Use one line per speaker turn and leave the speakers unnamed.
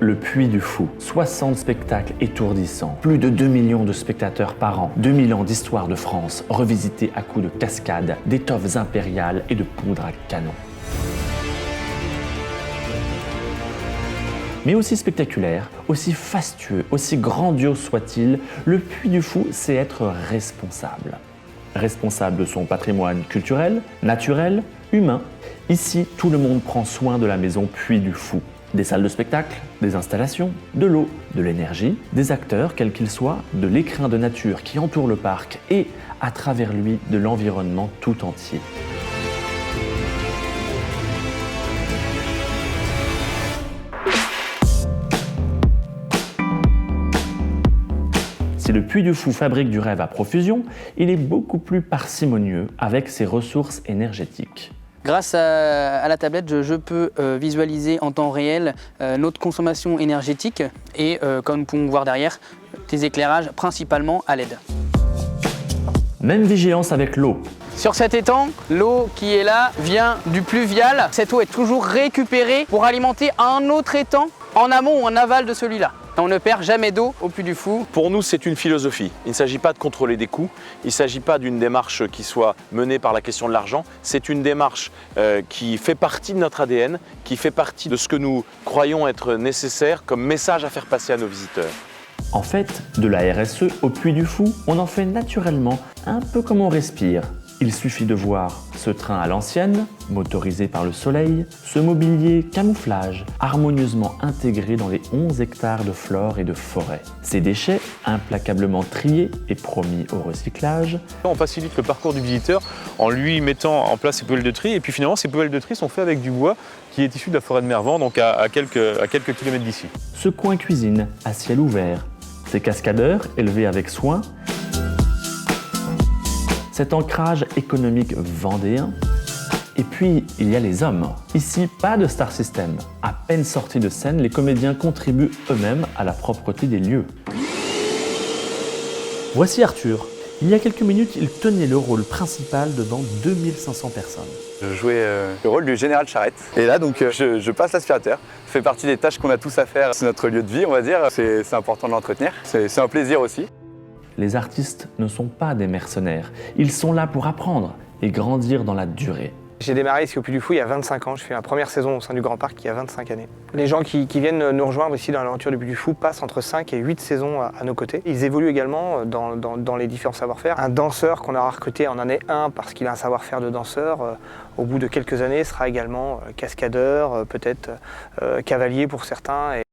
Le Puy du Fou. 60 spectacles étourdissants, plus de 2 millions de spectateurs par an, 2000 ans d'histoire de France, revisités à coups de cascades, d'étoffes impériales et de poudre à canon. Mais aussi spectaculaire, aussi fastueux, aussi grandiose soit-il, le Puy du Fou sait être responsable. Responsable de son patrimoine culturel, naturel, humain. Ici, tout le monde prend soin de la maison Puy du Fou. Des salles de spectacle, des installations, de l'eau, de l'énergie, des acteurs, quels qu'ils soient, de l'écrin de nature qui entoure le parc et, à travers lui, de l'environnement tout entier. Si le Puy du Fou fabrique du rêve à profusion, il est beaucoup plus parcimonieux avec ses ressources énergétiques.
Grâce à la tablette, je peux visualiser en temps réel notre consommation énergétique et, comme nous pouvons voir derrière, des éclairages principalement à LED.
Même vigilance avec l'eau.
Sur cet étang, l'eau qui est là vient du pluvial. Cette eau est toujours récupérée pour alimenter un autre étang en amont ou en aval de celui-là. On ne perd jamais d'eau au Puy du Fou.
Pour nous, c'est une philosophie. Il ne s'agit pas de contrôler des coûts, il ne s'agit pas d'une démarche qui soit menée par la question de l'argent. C'est une démarche qui fait partie de notre ADN, qui fait partie de ce que nous croyons être nécessaire comme message à faire passer à nos visiteurs.
En fait, de la RSE au Puy du Fou, on en fait naturellement, un peu comme on respire. Il suffit de voir ce train à l'ancienne, motorisé par le soleil, ce mobilier camouflage, harmonieusement intégré dans les 11 hectares de flore et de forêt. Ces déchets, implacablement triés et promis au recyclage.
On facilite le parcours du visiteur en lui mettant en place ses poubelles de tri, et puis finalement ces poubelles de tri sont faites avec du bois qui est issu de la forêt de Mervan, donc à quelques kilomètres d'ici.
Ce coin cuisine à ciel ouvert, ces cascadeurs élevés avec soin, cet ancrage économique vendéen. Et puis, il y a les hommes. Ici, pas de star system. À peine sortis de scène, les comédiens contribuent eux-mêmes à la propreté des lieux. Voici Arthur. Il y a quelques minutes, il tenait le rôle principal devant 2500 personnes.
Je jouais le rôle du général Charette. Et là, donc, je passe l'aspirateur. Ça fait partie des tâches qu'on a tous à faire. C'est notre lieu de vie, on va dire. C'est important de l'entretenir. C'est un plaisir aussi.
Les artistes ne sont pas des mercenaires. Ils sont là pour apprendre et grandir dans la durée.
J'ai démarré ici au Puy du Fou il y a 25 ans. Je fais ma première saison au sein du Grand Parc il y a 25 années. Les gens qui viennent nous rejoindre ici dans l'aventure du Puy du Fou passent entre 5 et 8 saisons à nos côtés. Ils évoluent également dans les différents savoir-faire. Un danseur qu'on aura recruté en année 1 parce qu'il a un savoir-faire de danseur, au bout de quelques années sera également cascadeur, peut-être cavalier pour certains.